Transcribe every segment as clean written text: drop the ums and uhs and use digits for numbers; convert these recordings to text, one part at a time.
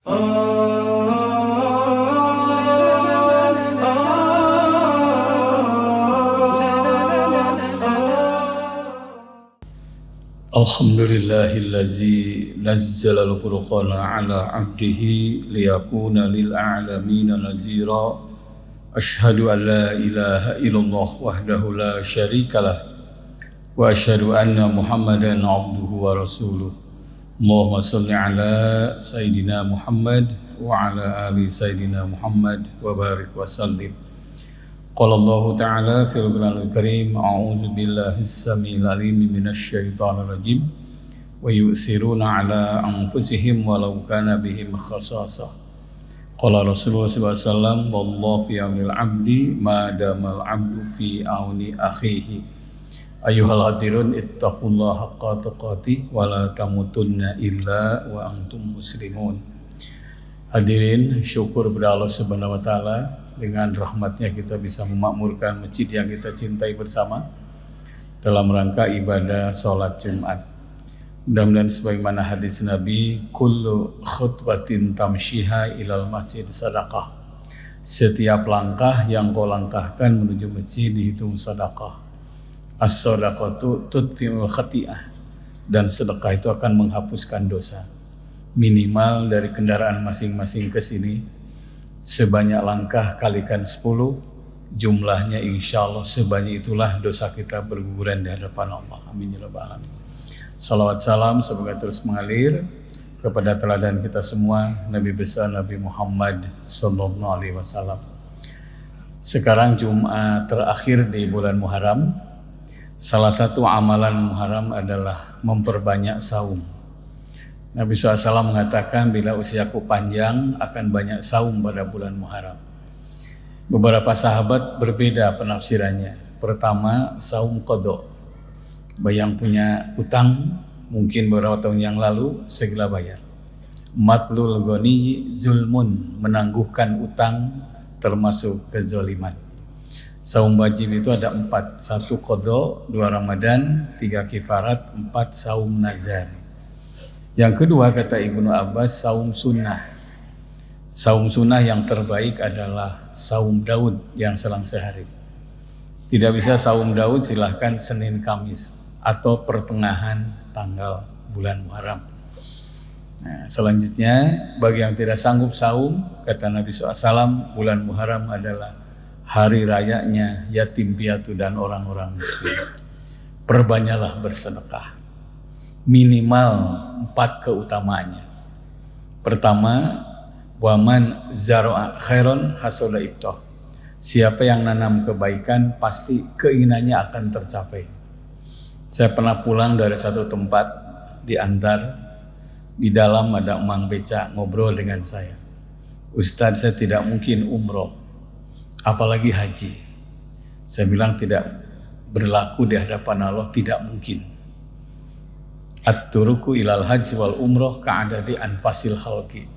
Alhamdulillahillazi nazzala al-furqana ala abdihi liyakuna lil a'lamina nazira. Ashhadu an la ilaha illallah wahdahu la syarikalah wa ashhadu anna Muhammadan abduhu wa rasuluh. Allahumma salli ala Sayyidina Muhammad wa ala ali Sayyidina Muhammad wa barik wa sallim. Qala Allah Ta'ala fil Qur'anil Karim, a'udzu billahi as-sami'il 'alim minasy syaithanir rajim wa yusiruna ala anfusihim walau kana bihim khassasah. Qala Rasulullah sallallahu alaihi wasallam, wallahu fi aunil 'abdi ma damal 'abdu fi auni akhihi. Ayyuhal hadirun ittaqullaha haqqa tuqatih wa la tamutunna illa wa antum muslimun. Hadirin, syukur kepada Allah Subhanahu wa taala, dengan rahmatnya kita bisa memakmurkan masjid yang kita cintai bersama dalam rangka ibadah sholat Jumat. Mudah-mudahan sebagaimana hadis Nabi, kullu khutbatin tamshiha ilal masjid sadaqah. Setiap langkah yang kau langkahkan menuju masjid dihitung sedekah. As-sadaqatu tudfi'ul khati'ah, dan sedekah itu akan menghapuskan dosa. Minimal dari kendaraan masing-masing ke sini, sebanyak langkah kalikan 10, jumlahnya insya Allah sebanyak itulah dosa kita berguguran di hadapan Allah. Amin ya rabbal alamin. Salawat salam semoga terus mengalir kepada teladan kita semua, Nabi besar Nabi Muhammad sallallahu alaihi wasallam. Sekarang Jumat terakhir di bulan Muharram. Salah satu amalan Muharram adalah memperbanyak saum. Nabi SAW mengatakan, bila usiaku panjang akan banyak saum pada bulan Muharram. Beberapa sahabat berbeda penafsirannya. Pertama, saum qadha. Yang punya utang mungkin beberapa tahun yang lalu segera bayar. Matlul ghani zulmun, menangguhkan utang termasuk kezaliman. Saum wajib itu ada 4, 1 qadha, 2 Ramadan, 3 kifarat, 4 saum nazar. Yang kedua, kata Ibnu Abbas, saum sunnah. Saum sunnah yang terbaik adalah saum Daud yang selang sehari. Tidak bisa saum Daud, silahkan Senin Kamis atau pertengahan tanggal bulan Muharram. Nah, selanjutnya, bagi yang tidak sanggup saum, kata Nabi SAW, bulan Muharram adalah hari rayanya yatim piatu dan orang-orang miskin. Perbanyaklah bersedekah. Minimal 4 keutamaannya. Pertama, waman zara'a khairon hasada ibtah. Siapa yang nanam kebaikan pasti keinginannya akan tercapai. Saya pernah pulang dari satu tempat di Antar, di dalam ada emang beca ngobrol dengan saya. Ustadz, saya tidak mungkin umroh, apalagi haji. Saya bilang tidak berlaku di hadapan Allah, tidak mungkin. At-turuku ilal haji wal umroh ka'adadi anfasil khalqi.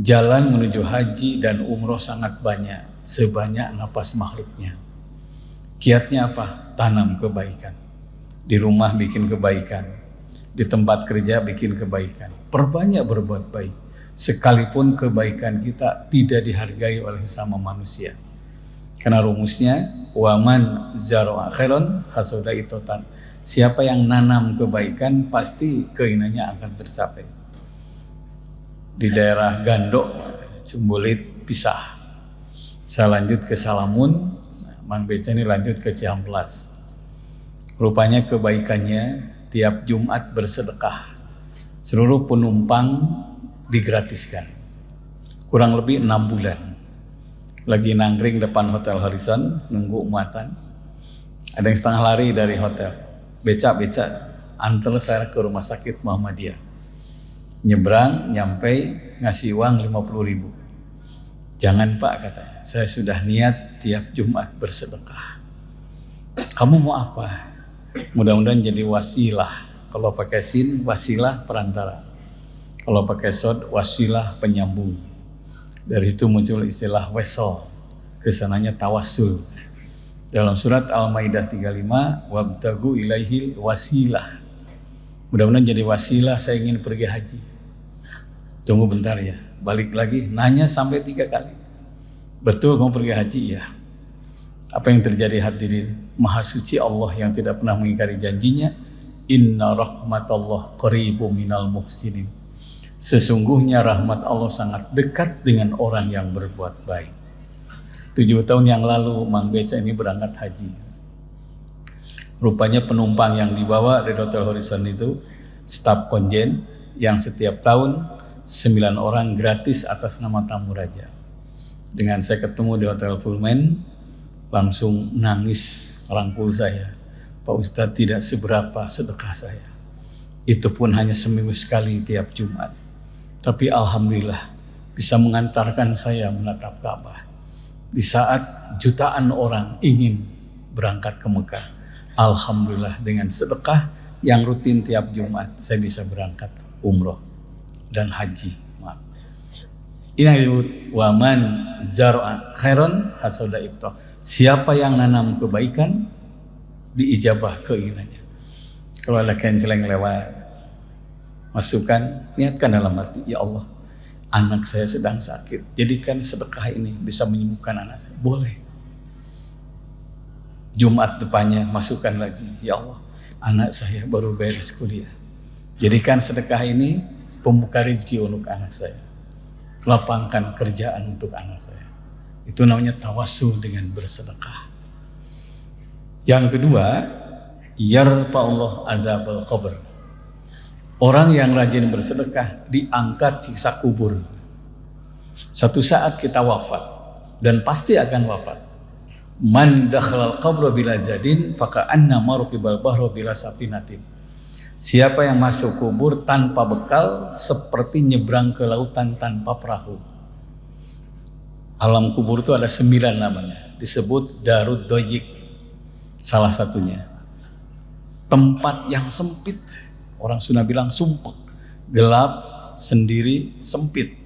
Jalan menuju haji dan umroh sangat banyak, sebanyak napas makhluknya. Kiatnya apa? Tanam kebaikan. Di rumah bikin kebaikan, di tempat kerja bikin kebaikan. Perbanyak berbuat baik, sekalipun kebaikan kita tidak dihargai oleh sesama manusia. Karena rumusnya, waman zara'a khairon hasada itotan. Siapa yang nanam kebaikan pasti keinginannya akan tercapai. Di daerah Gandok, Cumbulit, Pisah. Saya lanjut ke Salamun, Mang Beca ini lanjut ke Ciamplas. Rupanya kebaikannya tiap Jumat bersedekah. Seluruh penumpang digratiskan. Kurang lebih 6 bulan. Lagi nangkring depan Hotel Horizon, nunggu muatan. Ada yang setengah lari dari hotel. Beca antar saya ke rumah sakit Muhammadiyah. Nyebrang, nyampe, ngasih uang 50.000. Jangan Pak, katanya, saya sudah niat tiap Jumat bersedekah. Kamu mau apa? Mudah-mudahan jadi wasilah. Kalau pakai sin, wasilah perantara. Kalau pakai sod, wasilah penyambung. Dari situ muncul istilah wesol. Kesananya tawasul. Dalam surat Al-Maidah 35, wabtagu ilaihil wasilah. Mudah-mudahan jadi wasilah, saya ingin pergi haji. Tunggu bentar ya. balik lagi, nanya sampai 3 kali. Betul mau pergi haji? Ya. Apa yang terjadi hadirin? Maha suci Allah yang tidak pernah mengingkari janjinya. Inna rahmatallah qaribum minal muhsinin. Sesungguhnya rahmat Allah sangat dekat dengan orang yang berbuat baik. 7 tahun yang lalu Mang Beca ini berangkat haji. Rupanya penumpang yang dibawa dari Hotel Horizon itu staf konjen yang setiap tahun 9 orang gratis atas nama tamu raja. Dengan saya ketemu di Hotel Pullman, langsung nangis rangkul saya. Pak Ustadz, tidak seberapa sedekah saya. Itu pun hanya seminggu sekali tiap Jumat. Tapi alhamdulillah bisa mengantarkan saya menatap Ka'bah. Di saat jutaan orang ingin berangkat ke Mekah. Alhamdulillah dengan sedekah yang rutin tiap Jumat saya bisa berangkat umroh dan haji. Ini yang disebut waman zar'a khairan hasada ibtah. Siapa yang nanam kebaikan diijabah keinginannya. Kalau ada kenceleng lewat, masukkan, niatkan dalam hati, ya Allah, anak saya sedang sakit, jadikan sedekah ini bisa menyembuhkan anak saya. Boleh. Jumat depannya masukkan lagi, ya Allah, anak saya baru beres kuliah, jadikan sedekah ini pembuka rezeki untuk anak saya, lapangkan kerjaan untuk anak saya. Itu namanya tawassul dengan bersedekah. Yang kedua, yarfa'ullah azabal qabr. Orang yang rajin bersedekah diangkat siksa kubur. Satu saat kita wafat dan pasti akan wafat. Man dakhalal qabra bila zadin faka'anna marqibal bahra bila safinatin. Siapa yang masuk kubur tanpa bekal seperti nyebrang ke lautan tanpa perahu. Alam kubur itu ada 9 namanya, disebut Darud Doyik. Salah satunya tempat yang sempit, orang Sunda bilang sumpek, gelap, sendiri, sempit.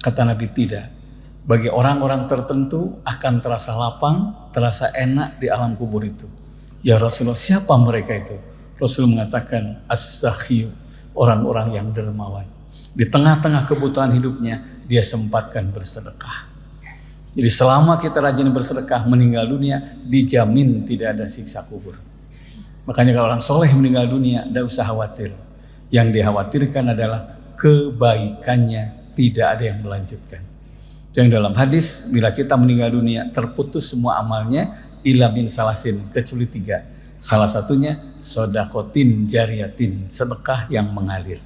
Kata Nabi, tidak. Bagi orang-orang tertentu akan terasa lapang, terasa enak di alam kubur itu. Ya Rasulullah, siapa mereka itu? Rasul mengatakan as-sakhiyu, orang-orang yang dermawan. Di tengah-tengah kebutuhan hidupnya dia sempatkan bersedekah. Jadi selama kita rajin bersedekah, meninggal dunia dijamin tidak ada siksa kubur. Makanya kalau orang soleh meninggal dunia, tidak usah khawatir. Yang dikhawatirkan adalah kebaikannya tidak ada yang melanjutkan. Yang dalam hadis, bila kita meninggal dunia terputus semua amalnya illa min salasin, kecuali 3. Salah satunya sodakotin jariyatin, sedekah yang mengalir.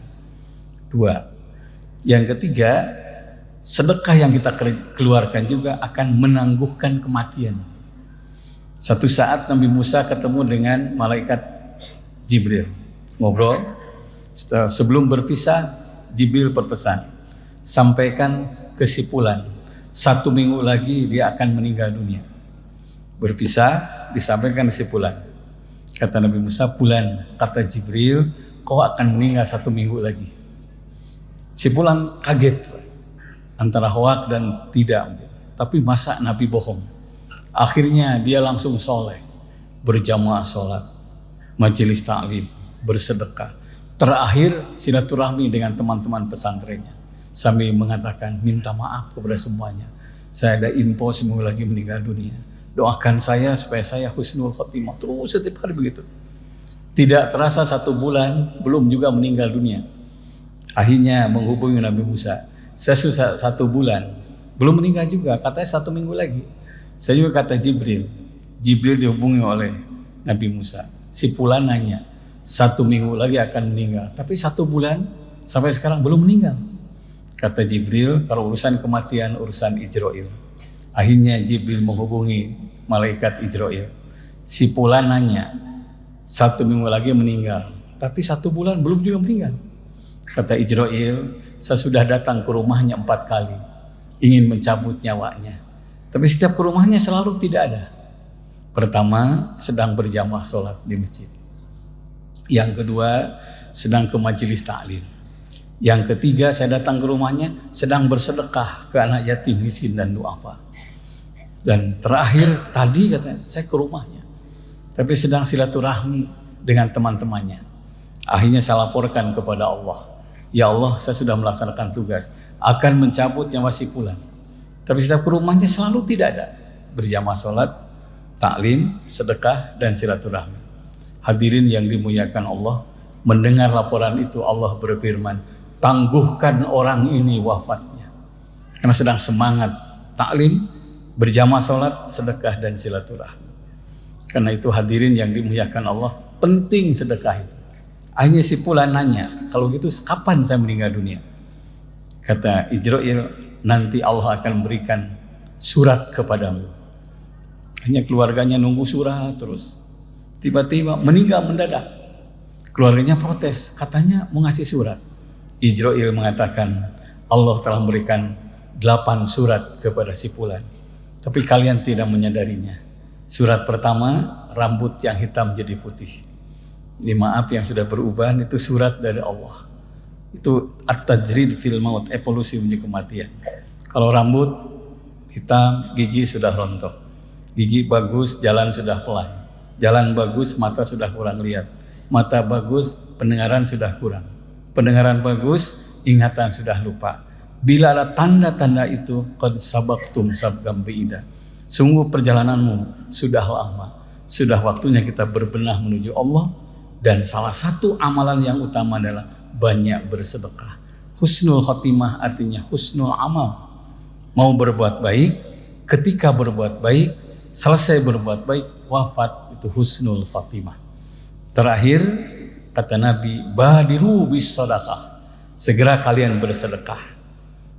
2. Yang ketiga, sedekah yang kita keluarkan juga akan menangguhkan kematian. Satu saat Nabi Musa ketemu dengan malaikat Jibril, ngobrol. Sebelum berpisah, Jibril berpesan, sampaikan kesimpulan, 1 minggu lagi dia akan meninggal dunia. Berpisah, disampaikan kesimpulan. Kata Nabi Musa, bulan, kata Jibril, kau akan meninggal 1 minggu lagi. Simpulan kaget antara hoak dan tidak, tapi masa Nabi bohong? Akhirnya dia langsung soleh, berjamaah sholat, majelis ta'lim, bersedekah, terakhir silaturahmi dengan teman-teman pesantrennya, sambil mengatakan minta maaf kepada semuanya, saya ada info seminggu lagi meninggal dunia, doakan saya supaya saya husnul khotimah. Terus setiap hari begitu. Tidak terasa 1 bulan belum juga meninggal dunia. Akhirnya menghubungi Nabi Musa, saya sudah 1 bulan belum meninggal juga, katanya 1 minggu lagi. Saya juga kata Jibril dihubungi oleh Nabi Musa. Si Fulan nanya, 1 minggu lagi akan meninggal, tapi 1 bulan sampai sekarang belum meninggal. Kata Jibril, kalau urusan kematian urusan Ijroil. Akhirnya Jibril menghubungi malaikat Ijroil. Si Fulan nanya, 1 minggu lagi meninggal, tapi 1 bulan belum juga meninggal. Kata Ijroil, saya sudah datang ke rumahnya 4 kali, ingin mencabut nyawanya, tapi setiap ke rumahnya selalu tidak ada. Pertama, sedang berjamaah sholat di masjid. Yang kedua, sedang ke majelis ta'lim. Yang ketiga, saya datang ke rumahnya sedang bersedekah ke anak yatim, miskin dan duafa. Dan terakhir tadi katanya, saya ke rumahnya, tapi sedang silaturahmi dengan teman-temannya. Akhirnya saya laporkan kepada Allah, Ya Allah, saya sudah melaksanakan tugas, akan mencabut nyawa si fulan. Tapi setiap ke rumahnya selalu tidak ada. Berjamaah sholat, taklim, sedekah, dan silaturahmi. Hadirin yang dimuliakan Allah, mendengar laporan itu Allah berfirman, tangguhkan orang ini wafatnya. Karena sedang semangat taklim, berjamaah sholat, sedekah, dan silaturahmi. Karena itu hadirin yang dimuliakan Allah, penting sedekah itu. Akhirnya si fulan nanya, kalau gitu kapan saya meninggal dunia? Kata Ijrail, nanti Allah akan memberikan surat kepadamu. Hanya keluarganya nunggu surat terus. Tiba-tiba meninggal mendadak. Keluarganya protes, katanya mau ngasih surat. Ijrail mengatakan, Allah telah memberikan 8 surat kepada si fulan. Tapi kalian tidak menyadarinya. Surat pertama, rambut yang hitam jadi putih. Ini maaf yang sudah berubah, itu surat dari Allah. Itu at-tajrid fil maut, evolusi menuju kematian. Kalau rambut hitam, gigi sudah rontok. Gigi bagus, jalan sudah pelan. Jalan bagus, mata sudah kurang lihat. Mata bagus, pendengaran sudah kurang. Pendengaran bagus, ingatan sudah lupa. Bila ada tanda-tanda itu, qad sabaqtum sabqan bi'ida. Sungguh perjalananmu sudah lama. Sudah waktunya kita berbenah menuju Allah. Dan salah satu amalan yang utama adalah banyak bersedekah. Husnul khotimah artinya husnul amal. Mau berbuat baik, ketika berbuat baik, selesai berbuat baik, wafat, itu husnul khotimah. Terakhir, kata Nabi, badiru bis sadaqah. Segera kalian bersedekah.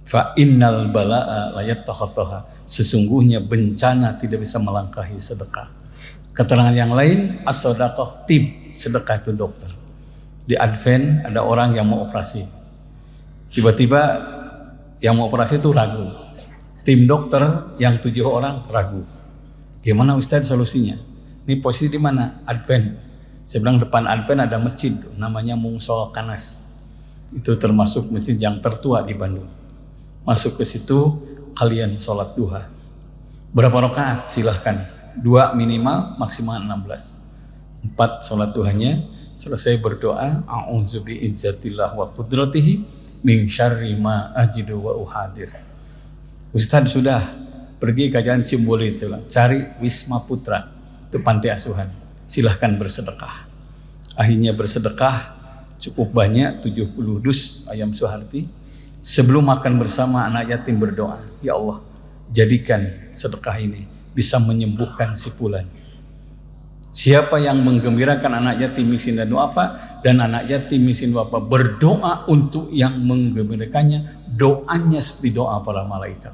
Fa innal bala'a la yattakhataha. Sesungguhnya bencana tidak bisa melangkahi sedekah. Keterangan yang lain, as-sadaqah tib, sedekah itu dokter. Di Advent ada orang yang mau operasi. Tiba-tiba yang mau operasi itu ragu. Tim dokter yang 7 orang ragu. Gimana Ustadz solusinya? Ini posisi di mana? Advent. Saya bilang depan Advent ada masjid tuh, namanya Mungsol Kanas. Itu termasuk masjid yang tertua di Bandung. Masuk ke situ, kalian sholat duha. Berapa rakaat? Silahkan. 2 minimal, maksimal 16. 4 sholat duhanya, selesai berdoa, a'udzu bi'izzatillah wa qudratihi min syarri ma ajidu wa uhadir. Ustadz sudah pergi ke jalan Cimbolit, cari Wisma Putra, itu panti asuhan. Silahkan bersedekah. Akhirnya bersedekah cukup banyak, 70 dus ayam Suharti. Sebelum makan bersama anak yatim berdoa, ya Allah, jadikan sedekah ini bisa menyembuhkan si fulan. Siapa yang menggembirakan anak yatim miskin dan duafa, dan anak yatim miskin duafa berdoa untuk yang menggembirakannya, doanya seperti doa para malaikat.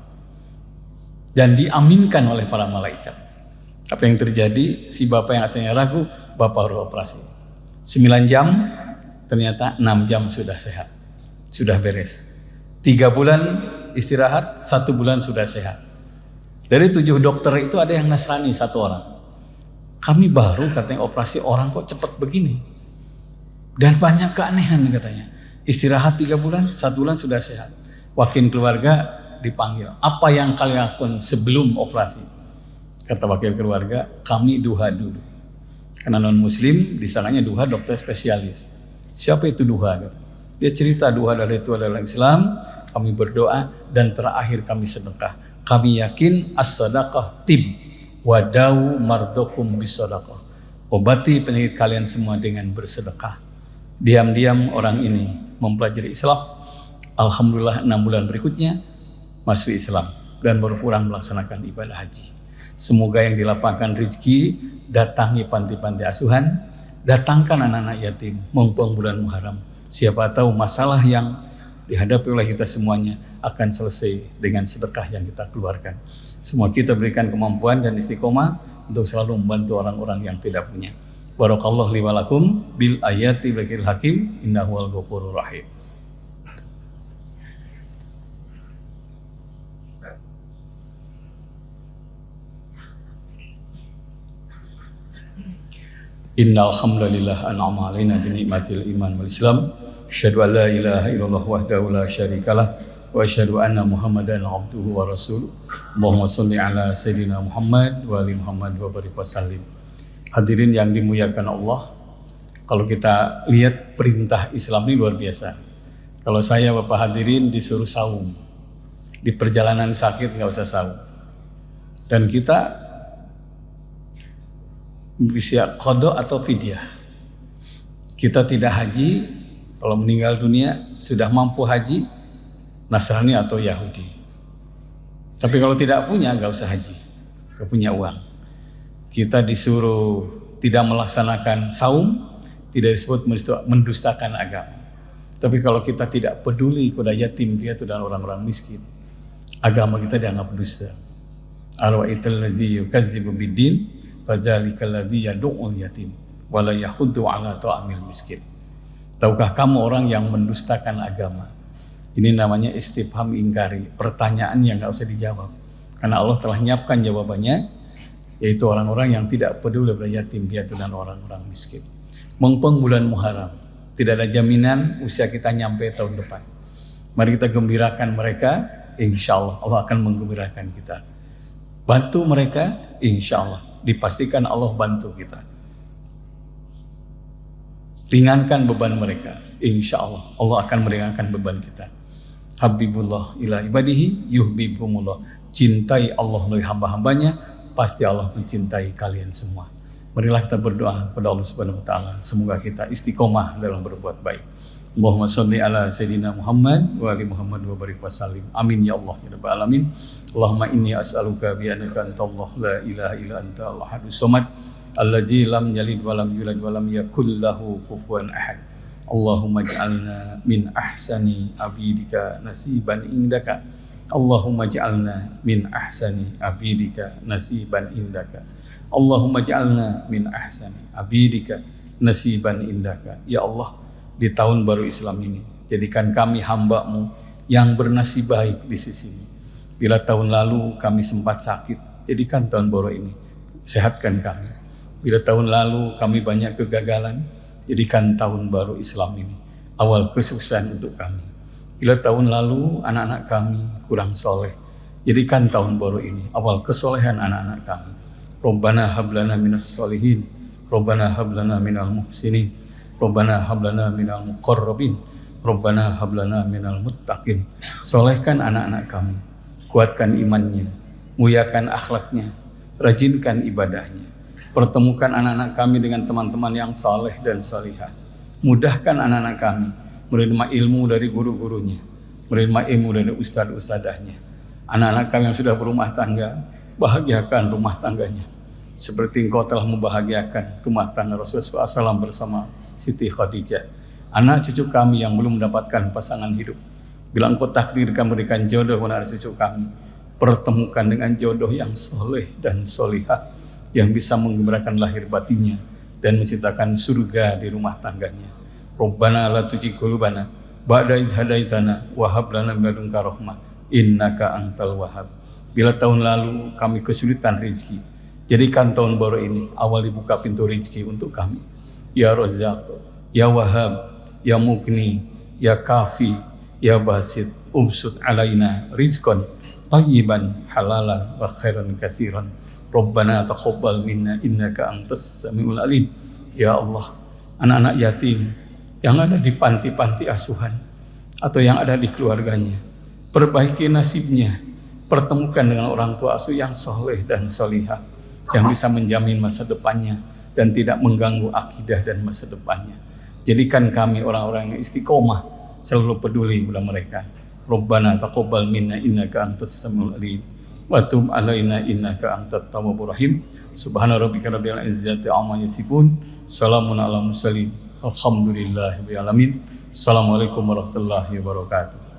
Dan diaminkan oleh para malaikat. Apa yang terjadi? Si bapak yang asalnya ragu, bapak harus operasi. 9 jam, ternyata 6 jam sudah sehat. Sudah beres. 3 bulan istirahat, 1 bulan sudah sehat. Dari 7 dokter itu ada yang Nasrani 1 orang. Kami baru katanya operasi orang kok cepat begini. Dan banyak keanehan katanya. Istirahat 3 bulan, 1 bulan sudah sehat. Wakil keluarga dipanggil. Apa yang kalian lakukan sebelum operasi? Kata wakil keluarga, kami duha dulu. Karena non muslim, disangkanya duha dokter spesialis. Siapa itu duha? Dia cerita duha dari itu adalah Islam, kami berdoa, dan terakhir kami sedekah. Kami yakin as-sadaqah tib wadau mardokum bis-sadaqah. Obati penyakit kalian semua dengan bersedekah. Diam-diam orang ini mempelajari Islam. Alhamdulillah 6 bulan berikutnya masuk Islam dan baru pulang melaksanakan ibadah haji. Semoga yang dilapangkan rezeki, datangi panti-panti asuhan, datangkan anak-anak yatim mumpung bulan Muharram. Siapa tahu masalah yang dihadapi oleh kita semuanya akan selesai dengan sedekah yang kita keluarkan. Semua kita berikan kemampuan dan istiqomah untuk selalu membantu orang-orang yang tidak punya. Barakallahu li wa lakum bil ayati dzikil hakim innahu wal ghafurur rahim. Innal hamdalillah an'ama 'alaina bi ni'matil iman wal islam. Asyhadu an la ilaha illallah wahdahu la syarikalah wa asyhadu anna Muhammadan 'abduhu wa rasuluh. Allahumma shalli ala sayidina Muhammad wa ali Muhammad wa barik wa sallim. Hadirin yang dimuliakan Allah, kalau kita lihat perintah Islam ini luar biasa. Kalau saya Bapak hadirin disuruh saum, di perjalanan sakit nggak usah saum. Dan kita bisa qada atau fidyah. Kita tidak haji, kalau meninggal dunia sudah mampu haji, Nasrani atau Yahudi. Tapi kalau tidak punya, nggak usah haji, nggak punya uang. Kita disuruh tidak melaksanakan saum, tidak disebut mendustakan agama. Tapi kalau kita tidak peduli kepada yatim piatu dan orang-orang miskin, agama kita dianggap dusta. Arwa'aital ladzi yukazzibu biddin fadzalikal ladzi yad'ul yatim wa la yahuddu 'ala ta'amil miskin. Tahukah kamu orang yang mendustakan agama? Ini namanya istifham ingkari, pertanyaan yang nggak usah dijawab. Karena Allah telah nyiapkan jawabannya, yaitu orang-orang yang tidak peduli pada yatim piatu dan orang-orang miskin. Mumpung bulan Muharram, tidak ada jaminan usia kita nyampe tahun depan. Mari kita gembirakan mereka, insya Allah Allah akan menggembirakan kita. Bantu mereka, insya Allah dipastikan Allah bantu kita. Ringankan beban mereka, insya Allah Allah akan meringankan beban kita. Habibullah ila ibadihi yuhibbukumullah. Cintai Allah oleh hamba-hambanya, pasti Allah mencintai kalian semua. Marilah kita berdoa kepada Allah Subhanahu wa taala, semoga kita istiqomah dalam berbuat baik. Allahumma sholli ala sayyidina Muhammad wa ali Muhammad wa barik wasallim. Amin ya Allah ya rabbal alamin. Allahumma inni as'aluka bi annaka antallah la ilaha illa anta al-ahadus samad allazi lam yalid wa lam yulad wa lam yakul lahu kufuwan ahad. Allahumma ij'alna min ahsani abidika nasiban indaka. Allahumma ij'alna min ahsani abidika nasiban indaka. Allahumma ja'alna min ahsani abidika nasiban indaka. Ya Allah, di tahun baru Islam ini, jadikan kami hamba-Mu yang bernasib baik di sisi-Mu. Bila tahun lalu kami sempat sakit, jadikan tahun baru ini sehatkan kami. Bila tahun lalu kami banyak kegagalan, jadikan tahun baru Islam ini awal kesuksesan untuk kami. Bila tahun lalu anak-anak kami kurang soleh, jadikan tahun baru ini awal kesolehan anak-anak kami. Rabbana hablana minas solihin, Rabbana hablana minal muhsinin, Rabbana hablana minal muqarrabin, Rabbana hablana minal muttaqin. Solehkan anak-anak kami, kuatkan imannya, muliakan akhlaknya, rajinkan ibadahnya. Pertemukan anak-anak kami dengan teman-teman yang saleh dan salihah. Mudahkan anak-anak kami menerima ilmu dari guru-gurunya, menerima ilmu dari ustadz-ustadzahnya. Anak-anak kami yang sudah berumah tangga, bahagiakan rumah tangganya seperti Engkau telah membahagiakan rumah tangga Rasulullah SAW bersama Siti Khadijah. Anak cucu kami yang belum mendapatkan pasangan hidup, bila Engkau takdirkan memberikan jodoh kepada cucu kami, pertemukan dengan jodoh yang soleh dan solihah, yang bisa menggembirakan lahir batinnya dan menciptakan surga di rumah tangganya. Rabbana la tuzigh qulubana ba'da idh hadaitana wa hab lana min ladunka rahmah innaka antal wahhab. Bila tahun lalu kami kesulitan rezeki, jadikan tahun baru ini awal dibuka pintu rezeki untuk kami. Ya Razzaq, Ya Wahhab, Ya Mughni, Ya Kafi, Ya Basit, umsud alaina rizqan tayyiban halalan wa khairan katsiran. Rabbana taqabbal minna innaka antas samiul alim. Ya Allah, anak-anak yatim yang ada di panti-panti asuhan atau yang ada di keluarganya, perbaiki nasibnya. Pertemukan dengan orang tua asuh yang soleh dan solihah, yang bisa menjamin masa depannya dan tidak mengganggu akidah dan masa depannya. Jadikan kami orang-orang yang istiqomah, selalu peduli kepada mereka. Rabbana taqabbal minna innaka antas samiul alim wa tub alaina innaka antat tawwabur rahim. Subhana rabbika rabbil izzati amma yasifun. Salamun alal mursalin. Alhamdulillahirabbil alamin. Assalamualaikum warahmatullahi wabarakatuh.